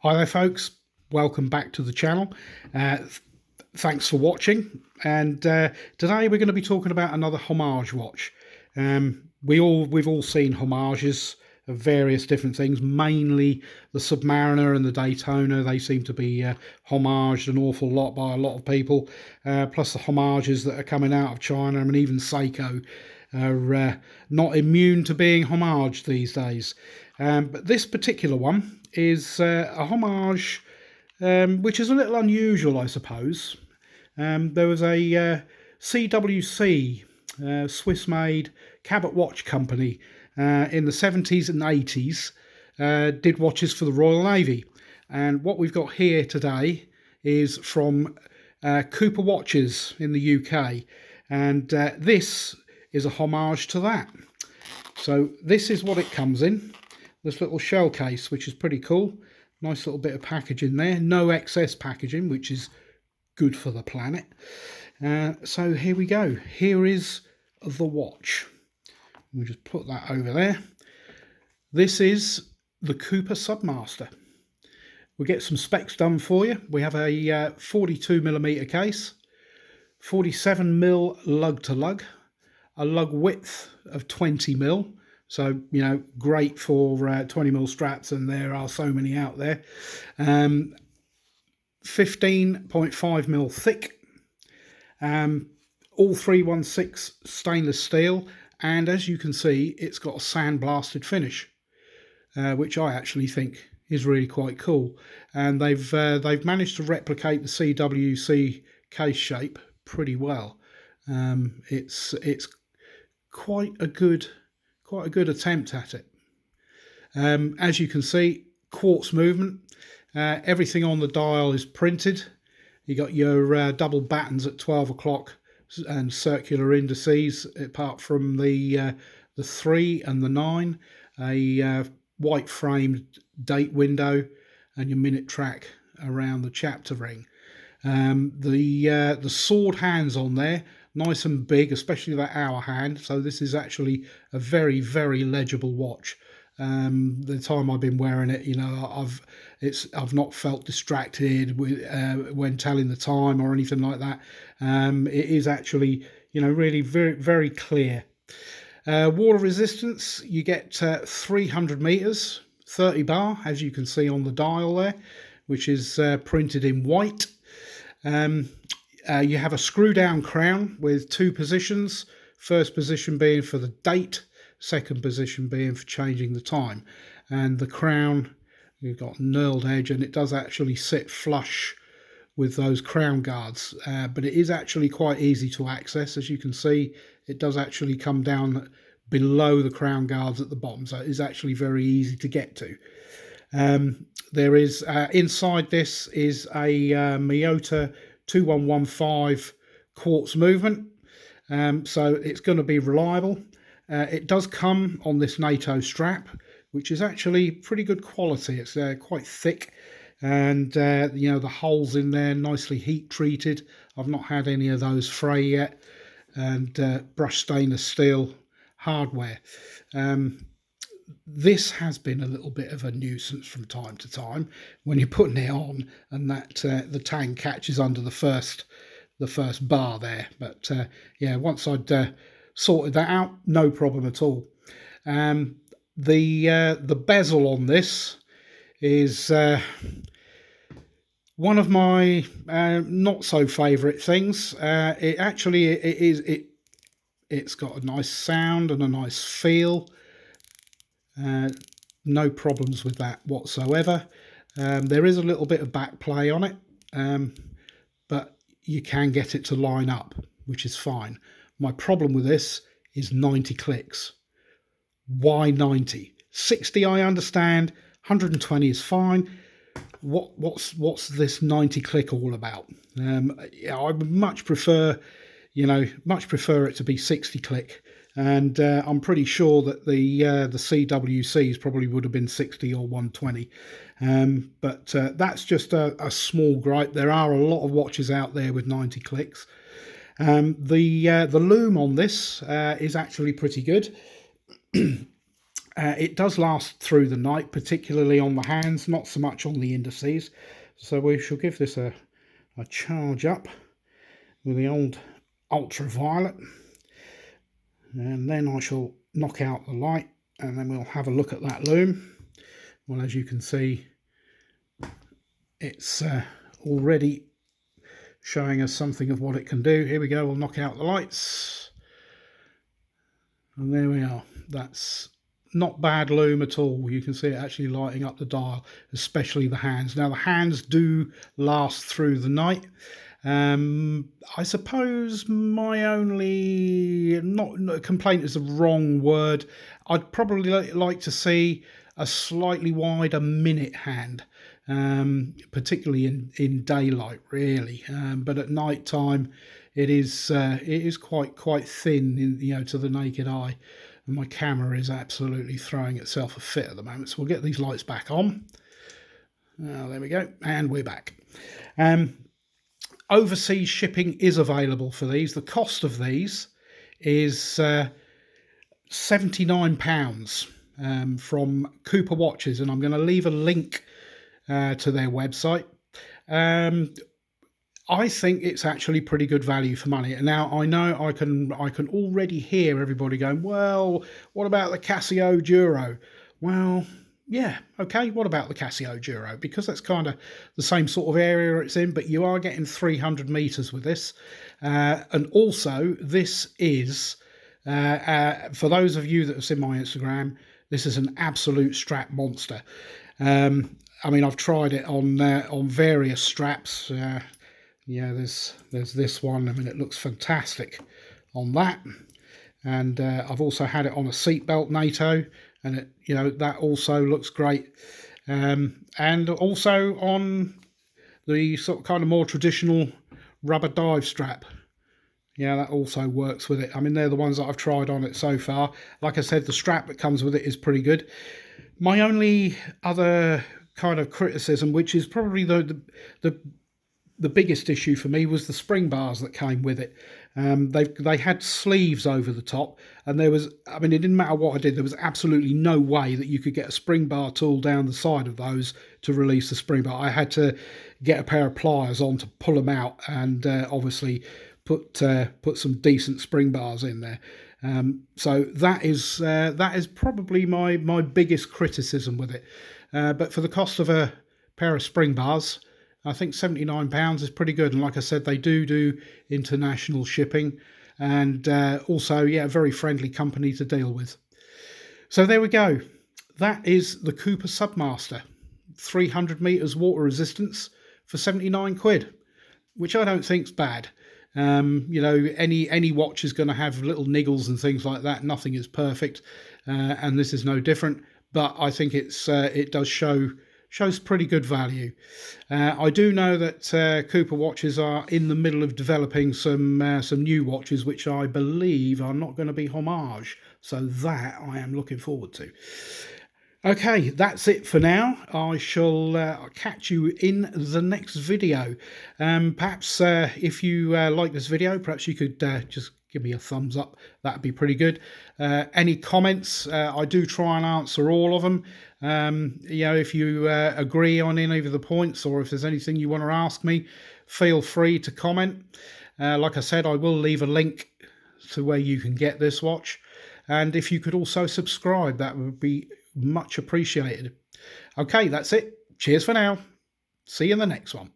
Hi there folks, welcome back to the channel. Thanks for watching, and today we're going to be talking about another homage watch. We've all seen homages of various different things, mainly the Submariner and the Daytona. They seem to be homaged an awful lot by a lot of people, plus the homages that are coming out of China. I mean, even Seiko are not immune to being homaged these days. But this particular one is a homage which is a little unusual, I suppose. There was a CWC, Swiss-made Cabot watch company in the 70s and 80s, did watches for the Royal Navy. And what we've got here today is from Cooper Watches in the UK. And this is a homage to that. So this is what it comes in. This little shell case, which is pretty cool. Nice little bit of packaging there. No excess packaging, which is good for the planet. So here we go. Here is the watch. We'll just put that over there. This is the Cooper SUBMASTER. We'll get some specs done for you. We have a 42mm case, 47mm lug to lug, a lug width of 20mm. So, you know, great for 20mm straps, and there are so many out there. 15.5mm thick, all 316 stainless steel, and as you can see, it's got a sandblasted finish, which I actually think is really quite cool. And they've managed to replicate the CWC case shape pretty well. It's quite a good attempt at it. As you can see, quartz movement. Everything on the dial is printed. You got your double battens at 12 o'clock and circular indices, apart from the 3 and the 9, a white framed date window, and your minute track around the chapter ring. The sword hands on there, nice and big, especially that hour hand. So this is actually a very, very legible watch. The time I've been wearing it, you know, I've not felt distracted with when telling the time or anything like that. It is actually, you know, really very, very clear. Water resistance, you get 300 meters, 30 bar, as you can see on the dial there, which is printed in white. You have a screw down crown with 2 positions, first position being for the date, second position being for changing the time. And the crown, you've got knurled edge, and it does actually sit flush with those crown guards, but it is actually quite easy to access. As you can see, it does actually come down below the crown guards at the bottom, so it is actually very easy to get to. There is inside this is a Miyota 2115 quartz movement, so it's going to be reliable. It does come on this Nato strap, which is actually pretty good quality. It's quite thick, and you know, the holes in there nicely heat treated. I've not had any of those fray yet, and brushed stainless steel hardware. This has been a little bit of a nuisance from time to time when you're putting it on, and that the tang catches under the first bar there. But yeah, once I'd sorted that out, no problem at all. The bezel on this is one of my not so favourite things. It's got a nice sound and a nice feel. No problems with that whatsoever. There is a little bit of back play on it, but you can get it to line up, which is fine. My problem with this is 90 clicks. Why 90? 60 I understand, 120 is fine. What's this 90 click all about? I would much prefer it to be 60 click. And I'm pretty sure that the CWCs probably would have been 60 or 120. But that's just a small gripe. There are a lot of watches out there with 90 clicks. The loom on this is actually pretty good. It does last through the night, particularly on the hands, not so much on the indices. So we shall give this a charge up with the old ultraviolet, and then I shall knock out the light, and then we'll have a look at that loom. Well, as you can see, it's already showing us something of what it can do. Here we go, we'll knock out the lights, and there we are. That's not bad loom at all. You can see it actually lighting up the dial, especially the hands. Now the hands do last through the night. I suppose my only, not complaint is the wrong word, I'd probably like to see a slightly wider minute hand, particularly in daylight, really. But at night time, it is quite thin, to the naked eye. And my camera is absolutely throwing itself a fit at the moment. So we'll get these lights back on. There we go, and we're back. Overseas shipping is available for these. The cost of these is £79 from Cooper Watches, and I'm going to leave a link to their website. I think it's actually pretty good value for money. And now I know I can already hear everybody going, well, what about the Casio Duro? Well, yeah, okay, what about the Casio Duro? Because that's kind of the same sort of area it's in, but you are getting 300 meters with this. And also, this is, for those of you that have seen my Instagram, this is an absolute strap monster. I mean, I've tried it on various straps. Yeah, there's this one. I mean, it looks fantastic on that. And I've also had it on a seatbelt NATO, and it, that also looks great. And also on the sort of kind of more traditional rubber dive strap. Yeah, that also works with it. I mean, they're the ones that I've tried on it so far. Like I said, the strap that comes with it is pretty good. My only other kind of criticism, which is probably the biggest issue for me, was the spring bars that came with it. They had sleeves over the top, and there was, I mean, it didn't matter what I did, there was absolutely no way that you could get a spring bar tool down the side of those to release the spring bar. I had to get a pair of pliers on to pull them out, and obviously put some decent spring bars in there. So that is probably my biggest criticism with it. But for the cost of a pair of spring bars, I think £79 is pretty good. And like I said, they do international shipping, and also, yeah, a very friendly company to deal with. So there we go. That is the Cooper SUBMASTER, 300 meters water resistance for 79 quid, which I don't think's bad. Any watch is going to have little niggles and things like that. Nothing is perfect, and this is no different. But I think it does shows pretty good value. I do know that Cooper Watches are in the middle of developing some new watches, which I believe are not going to be homage. So that I am looking forward to. Okay, that's it for now. I shall catch you in the next video. Perhaps if you like this video, perhaps you could just give me a thumbs up. That'd be pretty good. Any comments, I do try and answer all of them. If you agree on any of the points, or if there's anything you want to ask me, feel free to comment. Like I said, I will leave a link to where you can get this watch. And if you could also subscribe, that would be much appreciated. Okay, that's it. Cheers for now. See you in the next one.